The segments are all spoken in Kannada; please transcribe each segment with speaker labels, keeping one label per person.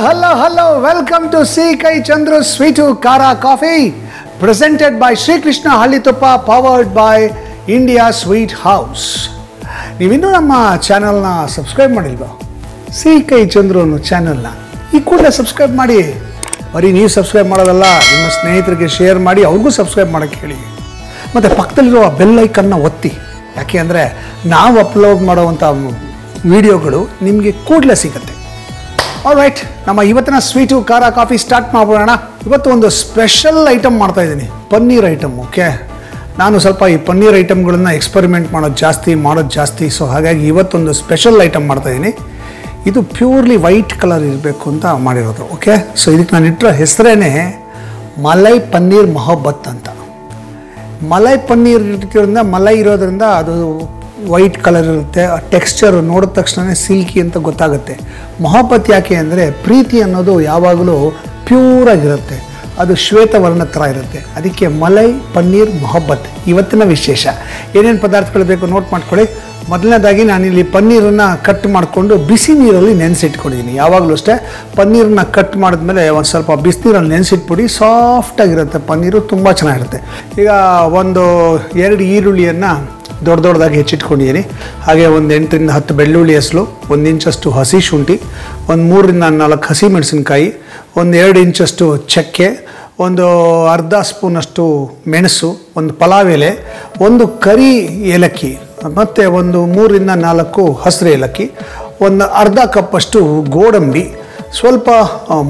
Speaker 1: Hello. Welcome to C. Kai Chandru Sweetu Kara Coffee, presented by Sri Krishna Halli Tuppa, powered by India Sweet House. ನೀವಿನ್ನೂ ನಮ್ಮ ಚಾನಲ್ನ ಸಬ್ಸ್ಕ್ರೈಬ್ ಮಾಡಿಲ್ವಾ? ಸಿ ಕೈ ಚಂದ್ರು ಅನ್ನೋ ಚಾನಲ್ನ ಈ ಕೂಡಲೇ ಸಬ್ಸ್ಕ್ರೈಬ್ ಮಾಡಿ. ಬರೀ ನೀವು ಸಬ್ಸ್ಕ್ರೈಬ್ ಮಾಡೋದಲ್ಲ, ನಿಮ್ಮ ಸ್ನೇಹಿತರಿಗೆ ಶೇರ್ ಮಾಡಿ, ಅವ್ರಿಗೂ ಸಬ್ಸ್ಕ್ರೈಬ್ ಮಾಡೋಕ್ಕೆ ಹೇಳಿ. ಮತ್ತು ಪಕ್ಕದಲ್ಲಿರೋ ಬೆಲ್ ಐಕನ್ನ ಒತ್ತಿ. ಯಾಕೆ ಅಂದರೆ ನಾವು ಅಪ್ಲೋಡ್ ಮಾಡೋವಂಥ ವಿಡಿಯೋಗಳು ನಿಮಗೆ ಕೂಡಲೇ ಸಿಗುತ್ತೆ. ಆಲ್ರೈಟ್, ನಮ್ಮ ಇವತ್ತಿನ ಸ್ವೀಟು ಖಾರ ಕಾಫಿ ಸ್ಟಾರ್ಟ್ ಮಾಡೋಣ. ಇವತ್ತು ಒಂದು ಸ್ಪೆಷಲ್ ಐಟಮ್ ಮಾಡ್ತಾಯಿದ್ದೀನಿ, ಪನ್ನೀರ್ ಐಟಮ್. ಓಕೆ, ನಾನು ಸ್ವಲ್ಪ ಈ ಪನ್ನೀರ್ ಐಟಮ್ಗಳನ್ನು ಎಕ್ಸ್ಪರಿಮೆಂಟ್ ಮಾಡೋದು ಜಾಸ್ತಿ. ಸೊ ಹಾಗಾಗಿ ಇವತ್ತೊಂದು ಸ್ಪೆಷಲ್ ಐಟಮ್ ಮಾಡ್ತಾಯಿದ್ದೀನಿ. ಇದು ಪ್ಯೂರ್ಲಿ ವೈಟ್ ಕಲರ್ ಇರಬೇಕು ಅಂತ ಮಾಡಿರೋದು. ಓಕೆ, ಸೊ ಇದಕ್ಕೆ ನಾನು ಇಟ್ಟಿರೋ ಹೆಸರೇ ಮಲೈ ಪನ್ನೀರ್ ಮೊಹಬ್ಬತ್ ಅಂತ. ಮಲೈ ಪನ್ನೀರ್ ಇರೋದ್ರಿಂದ, ಮಲೈ ಇರೋದ್ರಿಂದ ಅದು ವೈಟ್ ಕಲರ್ ಇರುತ್ತೆ. ಆ ಟೆಕ್ಸ್ಚರ್ ನೋಡಿದ ತಕ್ಷಣ ಸಿಲ್ಕಿ ಅಂತ ಗೊತ್ತಾಗುತ್ತೆ. ಮೊಹಬ್ಬತ್ ಯಾಕೆ ಅಂದರೆ ಪ್ರೀತಿ ಅನ್ನೋದು ಯಾವಾಗಲೂ ಪ್ಯೂರಾಗಿರುತ್ತೆ, ಅದು ಶ್ವೇತವರ್ಣ ಥರ ಇರುತ್ತೆ. ಅದಕ್ಕೆ ಮಲೈ ಪನ್ನೀರ್ ಮೊಹಬ್ಬತ್ ಇವತ್ತಿನ ವಿಶೇಷ. ಏನೇನು ಪದಾರ್ಥಗಳು ಬೇಕು ನೋಟ್ ಮಾಡ್ಕೊಳ್ಳಿ. ಮೊದಲನೇದಾಗಿ ನಾನಿಲ್ಲಿ ಪನ್ನೀರನ್ನು ಕಟ್ ಮಾಡಿಕೊಂಡು ಬಿಸಿ ನೀರಲ್ಲಿ ನೆನೆಸಿಟ್ಕೊಂಡಿದ್ದೀನಿ. ಯಾವಾಗಲೂ ಅಷ್ಟೇ ಪನ್ನೀರನ್ನ ಕಟ್ ಮಾಡಿದ್ಮೇಲೆ ಒಂದು ಸ್ವಲ್ಪ ಬಿಸಿನೀರಲ್ಲಿ ನೆನೆಸಿಟ್ಬಿಡಿ, ಸಾಫ್ಟಾಗಿರುತ್ತೆ ಪನ್ನೀರು, ತುಂಬ ಚೆನ್ನಾಗಿರುತ್ತೆ. ಈಗ ಒಂದು 2 ಈರುಳ್ಳಿಯನ್ನು ದೊಡ್ಡದಾಗಿ ಹೆಚ್ಚಿಟ್ಕೊಂಡಿದ್ದೀನಿ. ಹಾಗೆ ಒಂದು 8 ರಿಂದ 10 ಬೆಳ್ಳುಳ್ಳಿ ಹೆಸರು, 1 ಇಂಚಷ್ಟು ಹಸಿ ಶುಂಠಿ, ಒಂದು 3 ರಿಂದ 4 ಹಸಿ ಮೆಣಸಿನ್ಕಾಯಿ, ಒಂದು 2 ಇಂಚಷ್ಟು ಚಕ್ಕೆ, ಒಂದು ಅರ್ಧ ಸ್ಪೂನಷ್ಟು ಮೆಣಸು, ಒಂದು ಪಲಾವ್ ಎಲೆ, ಒಂದು ಕರಿ ಏಲಕ್ಕಿ, ಮತ್ತು ಒಂದು 3 ರಿಂದ 4 ಹಸಿರು ಏಲಕ್ಕಿ, ಒಂದು ಅರ್ಧ ಕಪ್ಪಷ್ಟು ಗೋಡಂಬಿ, ಸ್ವಲ್ಪ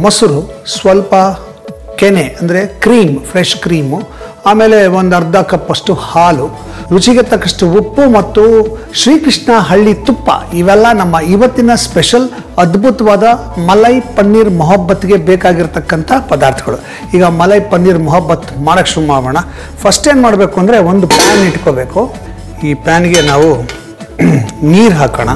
Speaker 1: ಮೊಸರು, ಸ್ವಲ್ಪ ಕೆನೆ ಅಂದರೆ ಕ್ರೀಮ್, ಫ್ರೆಶ್ ಕ್ರೀಮು, ಆಮೇಲೆ ಒಂದು ಅರ್ಧ ಕಪ್ಪಷ್ಟು ಹಾಲು, ರುಚಿಗೆ ತಕ್ಕಷ್ಟು ಉಪ್ಪು ಮತ್ತು ಶ್ರೀಕೃಷ್ಣ ಹಳ್ಳಿ ತುಪ್ಪ. ಇವೆಲ್ಲ ನಮ್ಮ ಇವತ್ತಿನ ಸ್ಪೆಷಲ್ ಅದ್ಭುತವಾದ ಮಲೈ ಪನ್ನೀರ್ ಮೊಹಬ್ಬತ್ಗೆ ಬೇಕಾಗಿರ್ತಕ್ಕಂಥ ಪದಾರ್ಥಗಳು. ಈಗ ಮಲೈ ಪನ್ನೀರ್ ಮೊಹಬ್ಬತ್ ಮಾಡೋಕ್ಕೆ ಶುರು ಮಾಡೋಣ. ಫಸ್ಟ್ ಏನು ಮಾಡಬೇಕು ಅಂದರೆ ಒಂದು ಪ್ಯಾನ್ ಇಟ್ಕೋಬೇಕು. ಈ ಪ್ಯಾನ್ಗೆ ನಾವು ನೀರು ಹಾಕೋಣ.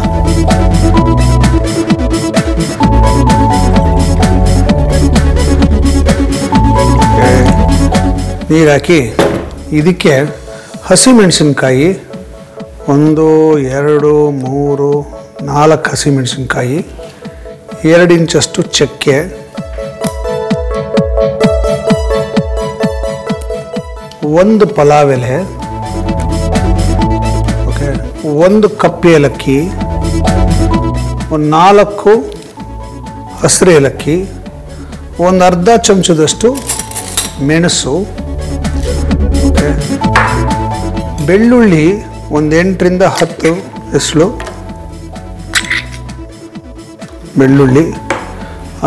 Speaker 1: ನೀರು ಹಾಕಿ ಇದಕ್ಕೆ ಹಸಿಮೆಣಸಿನ್ಕಾಯಿ 1, 2, 3, 4 ಹಸಿಮೆಣಸಿನ್ಕಾಯಿ, 2 ಇಂಚಷ್ಟು ಚಕ್ಕೆ, 1 ಪಲಾವ್ ಎಲೆ, ಓಕೆ, 1 ಕಪ್ ಏಲಕ್ಕಿ, ಒಂದು 4 ಹಸಿರು ಏಲಕ್ಕಿ, ಒಂದು ಅರ್ಧ ಚಮಚದಷ್ಟು ಮೆಣಸು, ಓಕೆ, ಬೆಳ್ಳುಳ್ಳಿ ಒಂದು 8 ರಿಂದ 10 ಹೆಸರು ಬೆಳ್ಳುಳ್ಳಿ,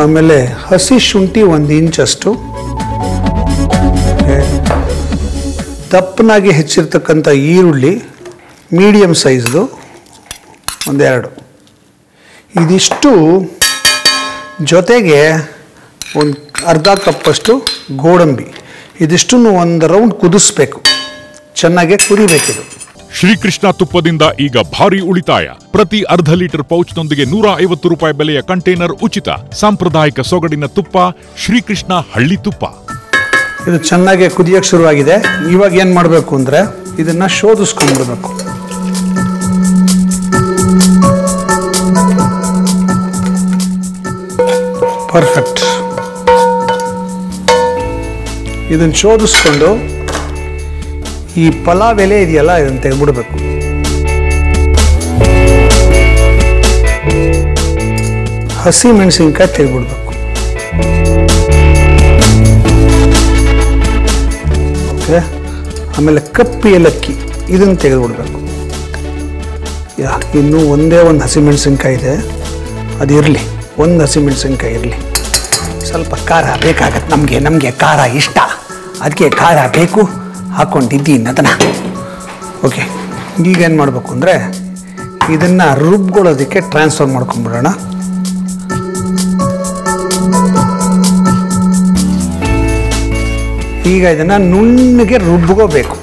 Speaker 1: ಆಮೇಲೆ ಹಸಿ ಶುಂಠಿ 1 ಇಂಚಷ್ಟು, ದಪ್ಪನಾಗಿ ಹೆಚ್ಚಿರ್ತಕ್ಕಂಥ ಈರುಳ್ಳಿ ಮೀಡಿಯಮ್ ಸೈಜ್ದು 1-2, ಇದಿಷ್ಟು ಜೊತೆಗೆ ಒಂದು ಅರ್ಧ ಕಪ್ಪಷ್ಟು ಗೋಡಂಬಿ. ಇದಿಷ್ಟನ್ನು ಒಂದು ರೌಂಡ್ ಕುದಿಸ್ಬೇಕು, ಚೆನ್ನಾಗಿ ಕುದಿಬೇಕಿದು.
Speaker 2: ಶ್ರೀಕೃಷ್ಣ ತುಪ್ಪದಿಂದ ಈಗ ಭಾರಿ ಉಳಿತಾಯ. ಪ್ರತಿ ಅರ್ಧ ಲೀಟರ್ ಪೌಚ್ನೊಂದಿಗೆ 150 ರೂಪಾಯಿ ಬೆಲೆಯ ಕಂಟೈನರ್ ಉಚಿತ. ಸಾಂಪ್ರದಾಯಿಕ ಸೊಗಡಿನ ತುಪ್ಪ, ಶ್ರೀಕೃಷ್ಣ ಹಳ್ಳಿ ತುಪ್ಪ.
Speaker 1: ಇದು ಚೆನ್ನಾಗಿ ಕುದಿಯೋಕ್ಕೆ ಶುರುವಾಗಿದೆ. ಇವಾಗ ಏನು ಮಾಡಬೇಕು ಅಂದರೆ ಇದನ್ನು ಶೋಧಿಸ್ಕೊಂಡ್ಬಿಡ್ಬೇಕು. ಪರ್ಫೆಕ್ಟ್. ಇದನ್ನು ಶೋಧಿಸ್ಕೊಂಡು ಈ ಪಲಾವ್ ಎಲೆ ಇದೆಯಲ್ಲ, ಇದನ್ನು ತೆಗೆದ್ಬಿಡ್ಬೇಕು. ಹಸಿ ಮೆಣಸಿನ್ಕಾಯಿ ತೆಗೆದ್ಬಿಡ್ಬೇಕು. ಓಕೆ, ಆಮೇಲೆ ಕಪ್ಪು ಏಲಕ್ಕಿ ಇದನ್ನು ತೆಗೆದುಬಿಡ್ಬೇಕು. ಇನ್ನೂ ಒಂದೇ ಒಂದು ಹಸಿಮೆಣಸಿನ್ಕಾಯಿ ಇದೆ, ಅದು ಇರಲಿ. ಒಂದು ಹಸಿಮೆಣಸಿನ್ಕಾಯಿ ಇರಲಿ. ಸ್ವಲ್ಪ ಖಾರ ಬೇಕಾಗತ್ತೆ ನಮಗೆ ಖಾರ ಇಷ್ಟ, ಅದಕ್ಕೆ ಖಾರ ಬೇಕು, ಹಾಕ್ಕೊಂಡಿದ್ದೀನಿ ಅದನ್ನು. ಓಕೆ, ಈಗ ಏನು ಮಾಡಬೇಕು ಅಂದರೆ ಇದನ್ನು ರುಬ್ಕೊಳ್ಳೋದಕ್ಕೆ ಟ್ರಾನ್ಸ್ಫರ್ ಮಾಡ್ಕೊಂಡ್ಬಿಡೋಣ. ಈಗ ಇದನ್ನು ನುಣ್ಣಗೆ ರುಬ್ಕೋಬೇಕು.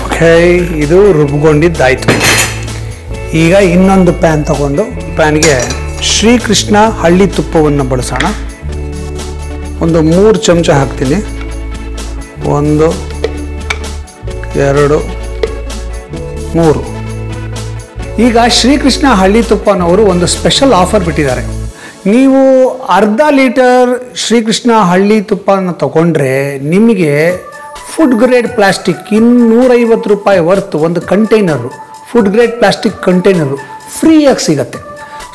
Speaker 1: ಓಕೆ, ಇದು ರುಬ್ಕೊಂಡಿದ್ದಾಯಿತು. ಈಗ ಇನ್ನೊಂದು ಪ್ಯಾನ್ ತಗೊಂಡು ಪ್ಯಾನ್ಗೆ ಶ್ರೀಕೃಷ್ಣ ಹಳ್ಳಿ ತುಪ್ಪವನ್ನು ಬಳಸೋಣ. ಒಂದು 3 ಚಮಚ ಹಾಕ್ತೀನಿ. 1, 2, 3 ಈಗ ಶ್ರೀಕೃಷ್ಣ ಹಳ್ಳಿ ತುಪ್ಪನವರು ಒಂದು ಸ್ಪೆಷಲ್ ಆಫರ್ ಬಿಟ್ಟಿದ್ದಾರೆ. ನೀವು ಅರ್ಧ ಲೀಟರ್ ಶ್ರೀಕೃಷ್ಣ ಹಳ್ಳಿ ತುಪ್ಪನ ತಗೊಂಡ್ರೆ ನಿಮಗೆ ಫುಡ್ ಗ್ರೇಡ್ ಪ್ಲಾಸ್ಟಿಕ್ ₹250 ವರ್ತ್ ಒಂದು container, food grade plastic container ಫ್ರೀಯಾಗಿ ಸಿಗತ್ತೆ.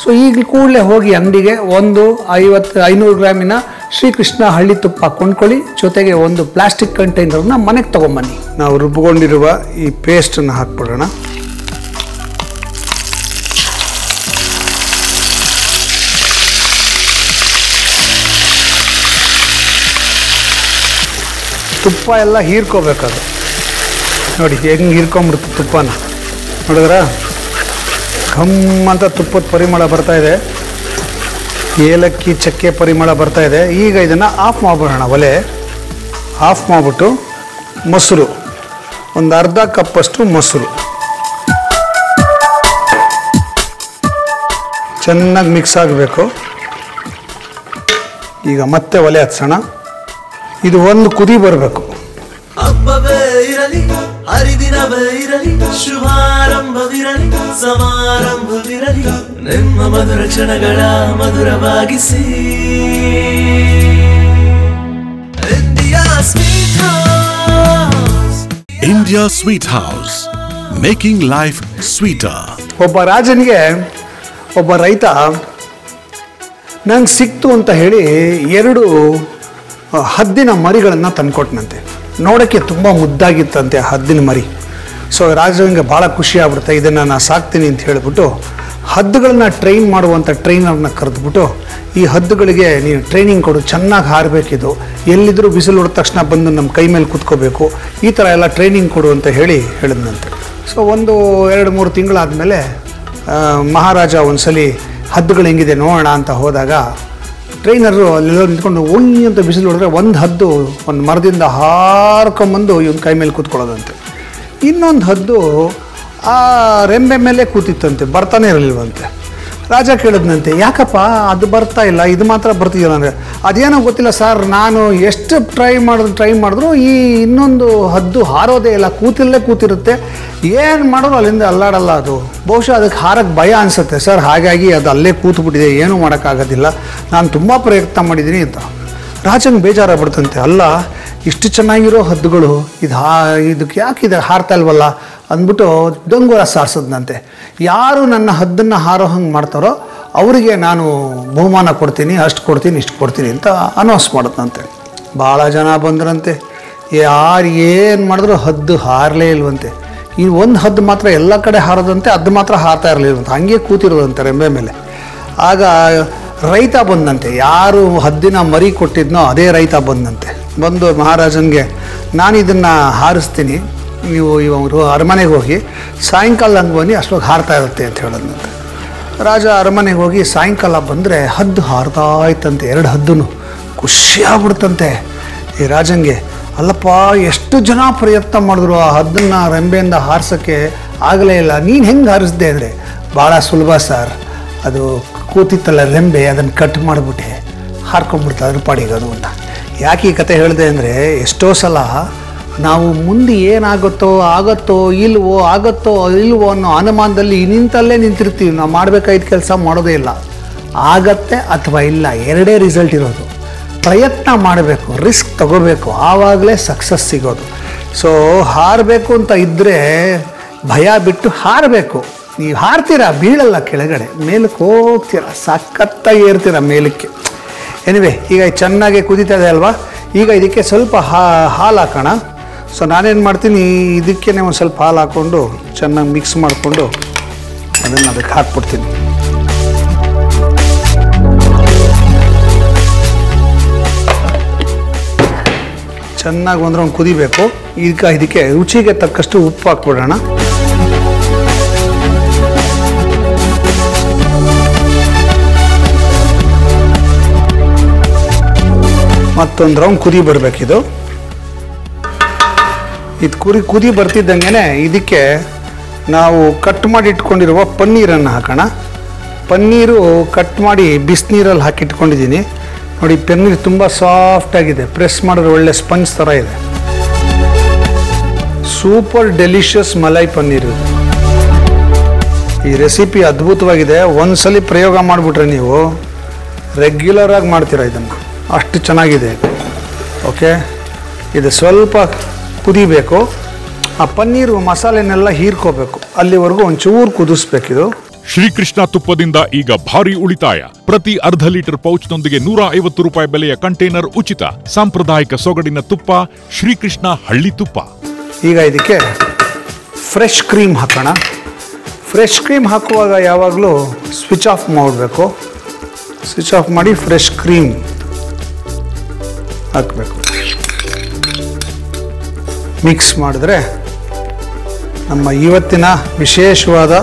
Speaker 1: ಸೊ ಈಗ ಕೂಡಲೇ ಹೋಗಿ ಅಂಗಡಿಗೆ ಒಂದು 500 ಗ್ರಾಮಿನ ಶ್ರೀಕೃಷ್ಣ ಹಳ್ಳಿ ತುಪ್ಪ ಕೊಂಡ್ಕೊಳ್ಳಿ, ಜೊತೆಗೆ ಒಂದು ಪ್ಲಾಸ್ಟಿಕ್ ಕಂಟೈನರ್ನ ಮನೆಗೆ ತೊಗೊಂಬನ್ನಿ. ನಾವು ರುಬ್ಕೊಂಡಿರುವ ಈ ಪೇಸ್ಟನ್ನು ಹಾಕ್ಬಿಡೋಣ. ತುಪ್ಪ ಎಲ್ಲ ಹೀರ್ಕೋಬೇಕದು. ನೋಡಿ ಹೆಂಗೆ ಹೀರ್ಕೊಂಬಿಡುತ್ತೆ ತುಪ್ಪನ, ನೋಡಿದ್ರ ಘಮ್ ಅಂತ ತುಪ್ಪದ ಪರಿಮಳ ಬರ್ತಾ ಇದೆ, ಏಲಕ್ಕಿ ಚಕ್ಕೆ ಪರಿಮಳ ಬರ್ತಾ ಇದೆ. ಈಗ ಇದನ್ನು ಆಫ್ ಮಾಡಿಬಿಡೋಣ. ಒಲೆ ಆಫ್ ಮಾಡಿಬಿಟ್ಟು ಮೊಸರು, ಒಂದು ಅರ್ಧ ಕಪ್ಪಷ್ಟು ಮೊಸರು ಚೆನ್ನಾಗಿ ಮಿಕ್ಸ್ ಆಗಬೇಕು. ಈಗ ಮತ್ತೆ ಒಲೆ ಹಚ್ಚೋಣ. ಇದು ಒಂದು ಕುದಿ ಬರಬೇಕು.
Speaker 3: ಹಬ್ಬವೇ ಇರಲಿ, ಹರಿದಿನವೇ ಇರಲಿ, ಶುಭಾರಂಭವಿರಲಿ, ಸಮಾರಂಭವಿರಲಿ, ನಿಮ್ಮ ಮಧುರ ಕ್ಷಣಗಳ ಮಧುರವಾಗಿಸಿ. India sweet house.
Speaker 4: India Sweet House, making life sweeter.
Speaker 1: ಒಬ್ಬ ರಾಜನಿಗೆ ಒಬ್ಬ ರೈತ ನಂಗೆ ಸಿಕ್ತು ಅಂತ ಹೇಳಿ 2 ಹದ್ದಿನ ಮರಿಗಳನ್ನು ತಂದ್ಕೊಟ್ನಂತೆ. ನೋಡೋಕ್ಕೆ ತುಂಬ ಮುದ್ದಾಗಿತ್ತಂತೆ ಹದ್ದಿನ ಮರಿ. ಸೊ ರಾಜನಿಗೆ ಭಾಳ ಖುಷಿ ಆಗ್ಬಿಡುತ್ತೆ, ಇದನ್ನು ನಾನು ಸಾಕ್ತೀನಿ ಅಂತ ಹೇಳಿಬಿಟ್ಟು ಹದ್ದುಗಳನ್ನ ಟ್ರೈನ್ ಮಾಡುವಂಥ ಟ್ರೈನರ್ನ ಕರೆದ್ಬಿಟ್ಟು ಈ ಹದ್ದುಗಳಿಗೆ ನೀನು ಟ್ರೈನಿಂಗ್ ಕೊಡು, ಚೆನ್ನಾಗಿ ಹಾರಬೇಕಿದು, ಎಲ್ಲಿದ್ದರೂ ಬಿಸಿಲು ಹೊಡೆದ ತಕ್ಷಣ ಬಂದು ನಮ್ಮ ಕೈ ಮೇಲೆ ಕೂತ್ಕೋಬೇಕು, ಈ ಥರ ಎಲ್ಲ ಟ್ರೈನಿಂಗ್ ಕೊಡು ಅಂತ ಹೇಳಿದ್ನಂತೆ. ಸೊ ಒಂದು 2-3 ತಿಂಗಳಾದಮೇಲೆ ಮಹಾರಾಜ ಒಂದ್ಸಲಿ ಹದ್ದುಗಳು ಹೆಂಗಿದೆ ನೋಡೋಣ ಅಂತ ಹೋದಾಗ ಟ್ರೈನರು ಅಲ್ಲೆಲ್ಲ ನಿಂತ್ಕೊಂಡು ಒಣ್ಣಿ ಅಂತ ಬಿಸಿಲು ಹೊಡೆದ್ರೆ ಒಂದು ಹದ್ದು ಒಂದು ಮರದಿಂದ ಹಾರ್ಕೊಂಬಂದು ಇವನ ಕೈ ಮೇಲೆ ಕೂತ್ಕೊಳ್ಳೋದಂತೆ. ಇನ್ನೊಂದು ಹದ್ದು ಆ ರೆಂಬೆ ಮೇಲೆ ಕೂತಿತ್ತಂತೆ, ಬರ್ತಾನೆ ಇರಲಿಲ್ವಂತೆ. ರಾಜ ಕೇಳಿದ್ನಂತೆ, ಯಾಕಪ್ಪ ಅದು ಬರ್ತಾ ಇಲ್ಲ, ಇದು ಮಾತ್ರ ಬರ್ತಿದೆಯಲ್ಲ ಅಂದರೆ, ಅದೇನೋ ಗೊತ್ತಿಲ್ಲ ಸರ್, ನಾನು ಎಷ್ಟು ಟ್ರೈ ಮಾಡಿದ್ರು ಈ ಇನ್ನೊಂದು ಹದ್ದು ಹಾರೋದೇ ಇಲ್ಲ, ಕೂತಿರುತ್ತೆ, ಏನು ಮಾಡೋದು ಅಲ್ಲಿಂದ ಅಲ್ಲಾಡಲ್ಲ, ಅದು ಬಹುಶಃ ಅದಕ್ಕೆ ಹಾರಕ್ಕೆ ಭಯ ಅನಿಸುತ್ತೆ ಸರ್, ಹಾಗಾಗಿ ಅದು ಅಲ್ಲೇ ಕೂತ್ಬಿಟ್ಟಿದೆ, ಏನೂ ಮಾಡೋಕ್ಕಾಗೋದಿಲ್ಲ, ನಾನು ತುಂಬ ಪ್ರಯತ್ನ ಮಾಡಿದ್ದೀನಿ ಅಂತ. ರಾಜಂಗೆ ಬೇಜಾರಾಗ್ಬಿಡ್ತಂತೆ, ಅಲ್ಲ ಇಷ್ಟು ಚೆನ್ನಾಗಿರೋ ಹದ್ದುಗಳು ಇದಕ್ಕೆ ಯಾಕೆ ಹಾರ್ತಾ ಇಲ್ವಲ್ಲ ಅಂದ್ಬಿಟ್ಟು ಡೊಂಗೂರ ಸಾರಿಸಿದ್ನಂತೆ. ಯಾರು ನನ್ನ ಹದ್ದನ್ನು ಹಾರೋ ಹಂಗೆ ಮಾಡ್ತಾರೋ ಅವರಿಗೆ ನಾನು ಬಹುಮಾನ ಕೊಡ್ತೀನಿ, ಅಷ್ಟು ಕೊಡ್ತೀನಿ, ಇಷ್ಟು ಕೊಡ್ತೀನಿ ಅಂತ ಅನೌನ್ಸ್ ಮಾಡಿದ್ನಂತೆ. ಭಾಳ ಜನ ಬಂದ್ರಂತೆ, ಯಾರು ಏನು ಮಾಡಿದ್ರು ಹದ್ದು ಹಾರಲೇ ಇಲ್ವಂತೆ. ಈ ಒಂದು ಹದ್ದು ಮಾತ್ರ ಎಲ್ಲ ಕಡೆ ಹಾರೋದಂತೆ, ಅದು ಮಾತ್ರ ಹಾರ್ತಾ ಇರಲಿಲ್ವಂತೆ, ಹಂಗೆ ಕೂತಿರೋದಂತೆ ರೆಂಬೆ ಮೇಲೆ. ಆಗ ರೈತ ಬಂದಂತೆ, ಯಾರು ಹದ್ದಿನ ಮರಿ ಕೊಟ್ಟಿದ್ನೋ ಅದೇ ರೈತ ಬಂದಂತೆ. ಬಂದು ಮಹಾರಾಜನಿಗೆ, ನಾನು ಇದನ್ನು ಹಾರಿಸ್ತೀನಿ, ನೀವು ಇವರು ಅರಮನೆಗೆ ಹೋಗಿ ಸಾಯಂಕಾಲ ಹಂಗೆ ಬನ್ನಿ, ಅಷ್ಟೊಂದು ಹಾರ್ತಾ ಇರುತ್ತೆ ಅಂತ ಹೇಳೋದಂತೆ. ರಾಜ ಅರಮನೆಗೆ ಹೋಗಿ ಸಾಯಂಕಾಲ ಬಂದರೆ ಹದ್ದು ಹಾರ್ತಾ ಇತ್ತಂತೆ, 2 ಹದ್ದು. ಖುಷಿಯಾಗ್ಬಿಡ್ತಂತೆ ಈ ರಾಜಂಗೆ. ಅಲ್ಲಪ್ಪ, ಎಷ್ಟು ಜನ ಪ್ರಯತ್ನ ಮಾಡಿದ್ರು ಆ ಹದ್ದನ್ನು ರೆಂಬೆಯಿಂದ ಹಾರಿಸೋಕ್ಕೆ ಆಗಲೇ ಇಲ್ಲ, ನೀನು ಹೆಂಗೆ ಹಾರಿಸ್ದೆ ಅಂದರೆ, ಭಾಳ ಸುಲಭ ಸರ್, ಅದು ಕೂತಿತ್ತಲ್ಲ ರೆಂಬೆ, ಅದನ್ನು ಕಟ್ ಮಾಡಿಬಿಟ್ಟೆ ಹಾರ್ಕೊಂಡ್ಬಿಡ್ತಾ ಅದ್ರ ಪಾಡಿಗೆ ಅದು ಅಂತ. ಯಾಕೆ ಈ ಕತೆ ಹೇಳಿದೆ ಅಂದರೆ, ಎಷ್ಟೋ ಸಲ ನಾವು ಮುಂದೆ ಏನಾಗುತ್ತೋ ಆಗುತ್ತೋ ಇಲ್ವೋ ಅನ್ನೋ ಅನುಮಾನದಲ್ಲಿ ನಿಂತಲ್ಲೇ ನಿಂತಿರ್ತೀವಿ. ನಾವು ಮಾಡಬೇಕಾದ ಕೆಲಸ ಮಾಡೋದೇ ಇಲ್ಲ, ಆಗತ್ತೆ ಅಥವಾ ಇಲ್ಲ, ಎರಡೇ ರಿಸಲ್ಟ್ ಇರೋದು. ಪ್ರಯತ್ನ ಮಾಡಬೇಕು, ರಿಸ್ಕ್ ತಗೋಬೇಕು, ಆವಾಗಲೇ ಸಕ್ಸಸ್ ಸಿಗೋದು. ಸೊ ಹಾರಬೇಕು ಅಂತ ಇದ್ದರೆ ಭಯ ಬಿಟ್ಟು ಹಾರಬೇಕು. ನೀವು ಹಾರ್ತೀರಾ, ಬೀಳಲ್ಲ ಕೆಳಗಡೆ, ಮೇಲಕ್ಕೆ ಹೋಗ್ತೀರ, ಸಖತ್ತಾಗಿ ಏರ್ತೀರ ಮೇಲಕ್ಕೆ. ಎನಿವೆ, ಈಗ ಚೆನ್ನಾಗಿ ಕುದೀತಾ ಇದೆ ಅಲ್ವಾ, ಈಗ ಇದಕ್ಕೆ ಸ್ವಲ್ಪ ಹಾಲು ಹಾಕೋಣ. ಸೊ ನಾನೇನು ಮಾಡ್ತೀನಿ, ಇದಕ್ಕೇ ಒಂದು ಸ್ವಲ್ಪ ಹಾಲು ಹಾಕ್ಕೊಂಡು ಚೆನ್ನಾಗಿ ಮಿಕ್ಸ್ ಮಾಡಿಕೊಂಡು ಅದನ್ನು ಅದಕ್ಕೆ ಹಾಕ್ಬಿಡ್ತೀನಿ. ಚೆನ್ನಾಗಿ ಒಂದು ರೌಂಡ್ ಕುದಿಬೇಕು. ಈಗ ಇದಕ್ಕೆ ರುಚಿಗೆ ತಕ್ಕಷ್ಟು ಉಪ್ಪು ಹಾಕ್ಬಿಡೋಣ. ಮತ್ತೊಂದು ರೌಂಡ್ ಕುದಿ ಬರಬೇಕಿದು. ಇದು ಕುದಿ ಬರ್ತಿದ್ದಂಗೆ ಇದಕ್ಕೆ ನಾವು ಕಟ್ ಮಾಡಿ ಇಟ್ಕೊಂಡಿರುವ ಪನ್ನೀರನ್ನು ಹಾಕೋಣ. ಪನ್ನೀರು ಕಟ್ ಮಾಡಿ ಬಿಸಿನೀರಲ್ಲಿ ಹಾಕಿಟ್ಕೊಂಡಿದ್ದೀನಿ ನೋಡಿ. ಪನ್ನೀರ್ ತುಂಬ ಸಾಫ್ಟಾಗಿದೆ, ಪ್ರೆಸ್ ಮಾಡಿದ್ರೆ ಒಳ್ಳೆ ಸ್ಪಂಜ್ ಥರ ಇದೆ. ಸೂಪರ್ ಡೆಲಿಷಿಯಸ್ ಮಲೈ ಪನ್ನೀರ್ ಇದು. ಈ ರೆಸಿಪಿ ಅದ್ಭುತವಾಗಿದೆ. ಒಂದ್ಸಲಿ ಪ್ರಯೋಗ ಮಾಡಿಬಿಟ್ರೆ ನೀವು ರೆಗ್ಯುಲರ್ ಆಗಿ ಮಾಡ್ತೀರಾ ಇದನ್ನು, ಅಷ್ಟು ಚೆನ್ನಾಗಿದೆ. ಓಕೆ, ಇದು ಸ್ವಲ್ಪ ಕುದಿಬೇಕು. ಆ ಪನ್ನೀರು ಮಸಾಲೆನೆಲ್ಲ ಹೀರ್ಕೋಬೇಕು, ಅಲ್ಲಿವರೆಗೂ ಒಂಚೂರು ಕುದಿಸ್ಬೇಕಿದು.
Speaker 2: ಶ್ರೀಕೃಷ್ಣ ತುಪ್ಪದಿಂದ ಈಗ ಭಾರಿ ಉಳಿತಾಯ. ಪ್ರತಿ ಅರ್ಧ ಲೀಟರ್ ಪೌಚ್ನೊಂದಿಗೆ 150 ರೂಪಾಯಿ ಬೆಲೆಯ ಕಂಟೈನರ್ ಉಚಿತ. ಸಾಂಪ್ರದಾಯಿಕ ಸೊಗಡಿನ ತುಪ್ಪ ಶ್ರೀಕೃಷ್ಣ ಹಳ್ಳಿ ತುಪ್ಪ.
Speaker 1: ಈಗ ಇದಕ್ಕೆ ಫ್ರೆಶ್ ಕ್ರೀಮ್ ಹಾಕೋಣ. ಫ್ರೆಶ್ ಕ್ರೀಮ್ ಹಾಕುವಾಗ ಯಾವಾಗಲೂ ಸ್ವಿಚ್ ಆಫ್ ಮಾಡಬೇಕು. ಸ್ವಿಚ್ ಆಫ್ ಮಾಡಿ ಫ್ರೆಶ್ ಕ್ರೀಮ್ ಹಾಕಬೇಕು. ಮಿಕ್ಸ್ ಮಾಡಿದ್ರೆ ನಮ್ಮ ಇವತ್ತಿನ ವಿಶೇಷವಾದ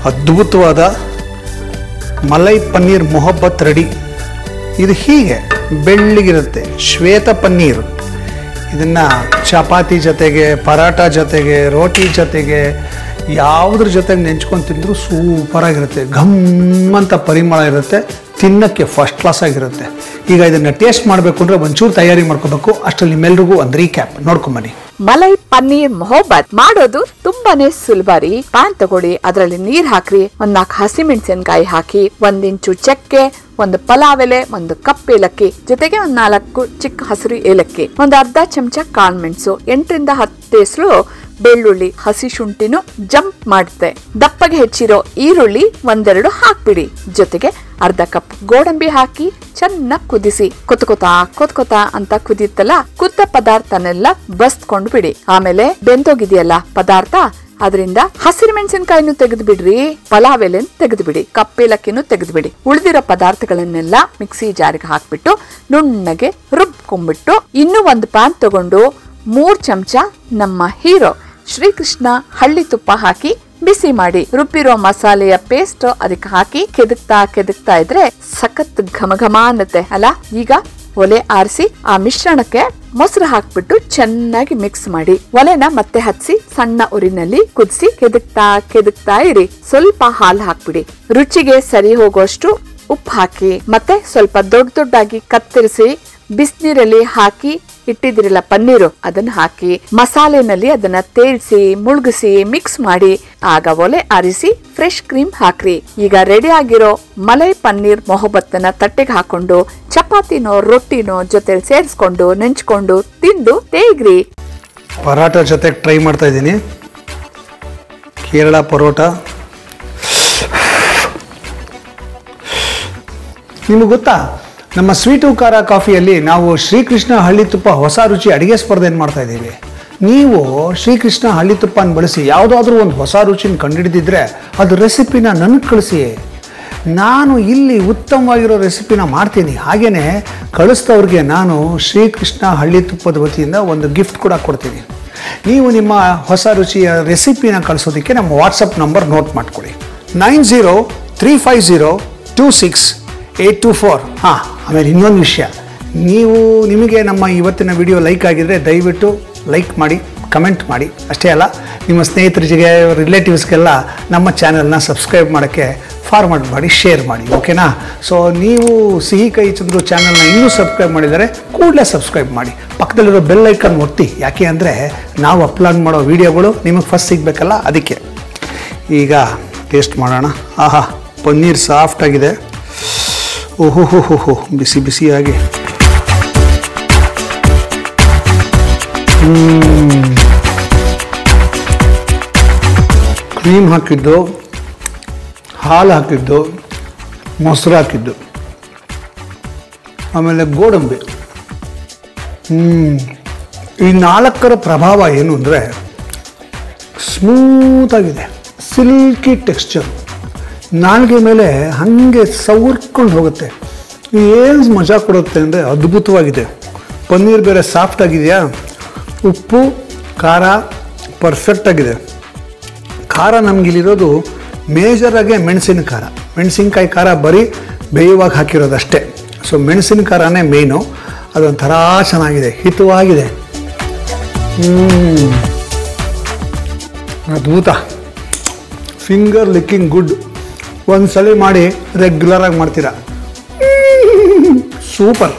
Speaker 1: ಅದ್ಭುತವಾದ ಮಲೈ ಪನ್ನೀರ್ ಮೊಹಬ್ಬತ್ ರೆಡಿ. ಇದು ಹೀಗೆ ಬೆಳ್ಳಗಿರುತ್ತೆ, ಶ್ವೇತ ಪನ್ನೀರ್. ಇದನ್ನು ಚಪಾತಿ ಜೊತೆಗೆ, ಪರಾಟ ಜೊತೆಗೆ, ರೋಟಿ ಜೊತೆಗೆ, ಯಾವುದ್ರ ಜೊತೆಗೆ ನೆಂಚ್ಕೊಂಡು ತಿಂದರೂ ಸೂಪರಾಗಿರುತ್ತೆ. ಘಮ್ ಅಂತ ಪರಿಮಳ ಇರುತ್ತೆ, ತಿನ್ನೋಕ್ಕೆ ಫಸ್ಟ್ ಕ್ಲಾಸ್ ಆಗಿರುತ್ತೆ. ಈಗ ಇದನ್ನು ಟೇಸ್ಟ್ ಮಾಡಬೇಕು ಅಂದರೆ ಒಂಚೂರು ತಯಾರಿ ಮಾಡ್ಕೋಬೇಕು. ಅಷ್ಟರಲ್ಲಿ ನಿಮ್ಮೆಲ್ರಿಗೂ ಒಂದು ರೀಕ್ಯಾಪ್ ನೋಡ್ಕೊಂಬನ್ನಿ.
Speaker 5: ಮಲೈ ಪನ್ನೀರ್ ಮೊಹಬ್ಬತ್ ಮಾಡೋದು ತುಂಬಾನೇ ಸುಲಭ ರೀ. ಪ್ಯಾನ್ ತಗೊಳ್ಳಿ, ಅದರಲ್ಲಿ ನೀರ್ ಹಾಕ್ರಿ, 4 ಹಸಿಮೆಣಸಿನಕಾಯಿ ಹಾಕಿ, 1 ಇಂಚು ಚಕ್ಕೆ, 1 ಪಲಾವ್ ಎಲೆ, 1 ಕಪ್ ಏಲಕ್ಕಿ, ಜೊತೆಗೆ 4 ಚಿಕ್ಕ ಹಸಿರು ಏಲಕ್ಕಿ, 1 ಅರ್ಧ ಚಮಚ ಕಾಳ್ಮೆಣಸು, 8 ರಿಂದ 10 ಹೆಸರು ಬೆಳ್ಳುಳ್ಳಿ, ಹಸಿ ಶುಂಠಿನೂ ಜಂಪ್ ಮಾಡುತ್ತೆ. ದಪ್ಪಗೆ ಹೆಚ್ಚಿರೋ ಈರುಳ್ಳಿ 1-2 ಹಾಕ್ಬಿಡಿ. ಜೊತೆಗೆ ಅರ್ಧ ಕಪ್ ಗೋಡಂಬಿ ಹಾಕಿ ಚೆನ್ನಾಗಿ ಕುದಿಸಿ. ಕೊತ್ಕೋತಾ ಅಂತ ಕುದಿಯುತ್ತಲ್ಲ, ಕುದ್ದ ಪದಾರ್ಥನೆಲ್ಲ ಬಸ್ಕೊಂಡು ಬಿಡಿ. ಆಮೇಲೆ ಬೆಂದೋಗಿದೆಯಲ್ಲ ಪದಾರ್ಥ, ಅದರಿಂದ ಹಸಿರು ಮೆಣಸಿನಕಾಯಿನೂ ತೆಗೆದು ಬಿಡ್ರಿ, ಪಲಾವ್ ಎಲೆನ್ ತೆಗೆದು ಬಿಡಿ, ಕಪ್ಪೇಲಕ್ಕಿನೂ ತೆಗೆದು ಬಿಡಿ. ಉಳಿದಿರೋ ಪದಾರ್ಥಗಳನ್ನೆಲ್ಲ ಮಿಕ್ಸಿ ಜಾರಿಗೆ ಹಾಕ್ಬಿಟ್ಟು ನುಣ್ಣಗೆ ರುಬ್ಕೊಂಡ್ಬಿಟ್ಟು, ಇನ್ನೂ 1 ಪ್ಯಾನ್ ತಗೊಂಡು 3 ಚಮಚ ನಮ್ಮ ಹೀರೋ ಶ್ರೀಕೃಷ್ಣ ಹಳ್ಳಿ ತುಪ್ಪ ಹಾಕಿ ಬಿಸಿ ಮಾಡಿ. ರುಬ್ಬಿರೋ ಮಸಾಲೆಯ ಪೇಸ್ಟ್ ಅದಕ್ಕೆ ಹಾಕಿ ಕೆದಕ್ತಾ ಇದ್ರೆ ಸಖತ್ ಘಮ ಅನ್ನತ್ತೆ ಅಲ್ಲ. ಈಗ ಒಲೆ ಆರಿಸಿ ಆ ಮಿಶ್ರಣಕ್ಕೆ ಮೊಸರು ಹಾಕ್ಬಿಟ್ಟು ಚೆನ್ನಾಗಿ ಮಿಕ್ಸ್ ಮಾಡಿ. ಒಲೆನ ಮತ್ತೆ ಹಚ್ಚಿ ಸಣ್ಣ ಉರಿನಲ್ಲಿ ಕುದಿಸಿ ಕೆದಕ್ತಾ ಇರಿ. ಸ್ವಲ್ಪ ಹಾಲು ಹಾಕ್ಬಿಡಿ. ರುಚಿಗೆ ಸರಿ ಹೋಗುವಷ್ಟು ಉಪ್ಪು ಹಾಕಿ, ಮತ್ತೆ ಸ್ವಲ್ಪ ದೊಡ್ಡದಾಗಿ ಕತ್ತರಿಸಿ ಬಿಸಿನೀರಲ್ಲಿ ಹಾಕಿ ಇಟ್ಟಿದಿರಲ್ಲ ಪನ್ನೀರು, ಅದನ್ನ ಹಾಕಿ ಮಸಾಲೆನಲ್ಲಿ ಅದನ್ನ ತೇಲ್ಸಿ ಮುಳುಗಿಸಿ ಮಿಕ್ಸ್ ಮಾಡಿ. ಆಗ ಒಲೆ ಆರಿಸಿ ಫ್ರೆಶ್ ಕ್ರೀಮ್ ಹಾಕ್ರಿ. ಈಗ ರೆಡಿ ಆಗಿರೋ ಮಲೈ ಪನ್ನೀರ್ ಮೊಹಬ್ಬತ್ತನ್ನ ತಟ್ಟೆಗೆ ಹಾಕೊಂಡು ಚಪಾತಿನೋ ರೊಟ್ಟಿನೋ ಜೊತೆ ಸೇರಿಸ್ಕೊಂಡು ನೆಂಚ್ಕೊಂಡು ತಿಂದು ತೇಗ್ರಿ.
Speaker 1: ಪರೋಟ ಜೊತೆ ಟ್ರೈ ಮಾಡ್ತಾ ಇದ್ದೀನಿ. ಕೇರಳ ಪರೋಟ. ನಿಮಗೆ ಗೊತ್ತಾ, ನಮ್ಮ ಸ್ವೀಟು ಖಾರ ಕಾಫಿಯಲ್ಲಿ ನಾವು ಶ್ರೀಕೃಷ್ಣ ಹಳ್ಳಿ ತುಪ್ಪ ಹೊಸ ರುಚಿ ಅಡುಗೆ ಸ್ಪರ್ಧೆಯನ್ನು ಮಾಡ್ತಾ ಇದ್ದೀವಿ. ನೀವು ಶ್ರೀಕೃಷ್ಣ ಹಳ್ಳಿ ತುಪ್ಪನ ಬಳಸಿ ಯಾವುದಾದ್ರೂ ಒಂದು ಹೊಸ ರುಚಿನ ಕಂಡುಹಿಡಿದಿದ್ರೆ ಅದು ರೆಸಿಪಿನ ನನಗೆ ಕಳಿಸಿ. ನಾನು ಇಲ್ಲಿ ಉತ್ತಮವಾಗಿರೋ ರೆಸಿಪಿನ ಮಾಡ್ತೀನಿ. ಹಾಗೆಯೇ ಕಳಿಸಿದವ್ರಿಗೆ ನಾನು ಶ್ರೀಕೃಷ್ಣ ಹಳ್ಳಿ ತುಪ್ಪದ ವತಿಯಿಂದ ಒಂದು ಗಿಫ್ಟ್ ಕೂಡ ಕೊಡ್ತೀನಿ. ನೀವು ನಿಮ್ಮ ಹೊಸ ರುಚಿಯ ರೆಸಿಪಿನ ಕಳಿಸೋದಕ್ಕೆ ನಮ್ಮ ವಾಟ್ಸಪ್ ನಂಬರ್ ನೋಟ್ ಮಾಡ್ಕೊಳ್ಳಿ, 9034262824. ಆಮೇಲೆ ಇನ್ನೊಂದು ವಿಷಯ, ನಿಮಗೆ ನಮ್ಮ ಇವತ್ತಿನ ವಿಡಿಯೋ ಲೈಕ್ ಆಗಿದ್ರೆ ದಯವಿಟ್ಟು ಲೈಕ್ ಮಾಡಿ, ಕಮೆಂಟ್ ಮಾಡಿ. ಅಷ್ಟೇ ಅಲ್ಲ, ನಿಮ್ಮ ಸ್ನೇಹಿತರಿಗೆ, ರಿಲೇಟಿವ್ಸ್ಗೆಲ್ಲ ನಮ್ಮ ಚಾನಲ್ನ ಸಬ್ಸ್ಕ್ರೈಬ್ ಮಾಡೋಕ್ಕೆ ಫಾರ್ವರ್ಡ್ ಮಾಡಿ, ಶೇರ್ ಮಾಡಿ. ಓಕೆನಾ? ಸೊ ನೀವು ಸಿಹಿ ಕೈ ಚಂದ್ರು ಚಾನಲ್ನ ಇನ್ನೂ ಸಬ್ಸ್ಕ್ರೈಬ್ ಮಾಡಿದರೆ ಕೂಡಲೇ ಸಬ್ಸ್ಕ್ರೈಬ್ ಮಾಡಿ. ಪಕ್ಕದಲ್ಲಿರೋ ಬೆಲ್ ಐಕನ್ ಒತ್ತಿ. ಯಾಕೆ ಅಂದರೆ ನಾವು ಅಪ್ಲೋಡ್ ಮಾಡೋ ವಿಡಿಯೋಗಳು ನಿಮಗೆ ಫಸ್ಟ್ ಸಿಗಬೇಕಲ್ಲ, ಅದಕ್ಕೆ. ಈಗ ಟೇಸ್ಟ್ ಮಾಡೋಣ. ಪನ್ನೀರ್ ಸಾಫ್ಟಾಗಿದೆ. ಓಹೋ ಬಿಸಿ ಬಿಸಿಯಾಗಿ. ಕ್ರೀಮ್ ಹಾಕಿದ್ದು, ಹಾಲು ಹಾಕಿದ್ದು, ಮೊಸರು ಹಾಕಿದ್ದು, ಆಮೇಲೆ ಗೋಡಂಬಿ. ಈ 4ರ ಪ್ರಭಾವ ಏನು ಅಂದರೆ ಸ್ಮೂತಾಗಿದೆ, ಸಿಲ್ಕಿ ಟೆಕ್ಸ್ಚರ್, ನಾಲ್ಗೆ ಮೇಲೆ ಹಾಗೆ ಸವರ್ಕೊಂಡು ಹೋಗುತ್ತೆ. ಏನು ಮಜಾ ಕೊಡುತ್ತೆ ಅಂದರೆ ಅದ್ಭುತವಾಗಿದೆ. ಪನ್ನೀರ್ ಬೇರೆ ಸಾಫ್ಟ್ ಆಗಿದೆಯಾ, ಉಪ್ಪು ಖಾರ ಪರ್ಫೆಕ್ಟಾಗಿದೆ. ಖಾರ ನಮಗಿಲ್ಲಿರೋದು ಮೇಜರಾಗೆ ಮೆಣಸಿನಕಾಯಿ ಖಾರ ಬರೀ ಬೇಯುವಾಗ ಹಾಕಿರೋದಷ್ಟೇ. ಸೊ ಮೆಣಸಿನ ಖಾರನೇ ಮೇಯ್ನು. ಅದೊಂಥರ ಚೆನ್ನಾಗಿದೆ, ಹಿತವಾಗಿದೆ. ಅದ್ಭುತ. Finger licking good. ಒಂದು ಸಲ ಮಾಡಿ ರೆಗ್ಯುಲರಾಗಿ ಮಾಡ್ತೀರಾ, ಸೂಪರ್.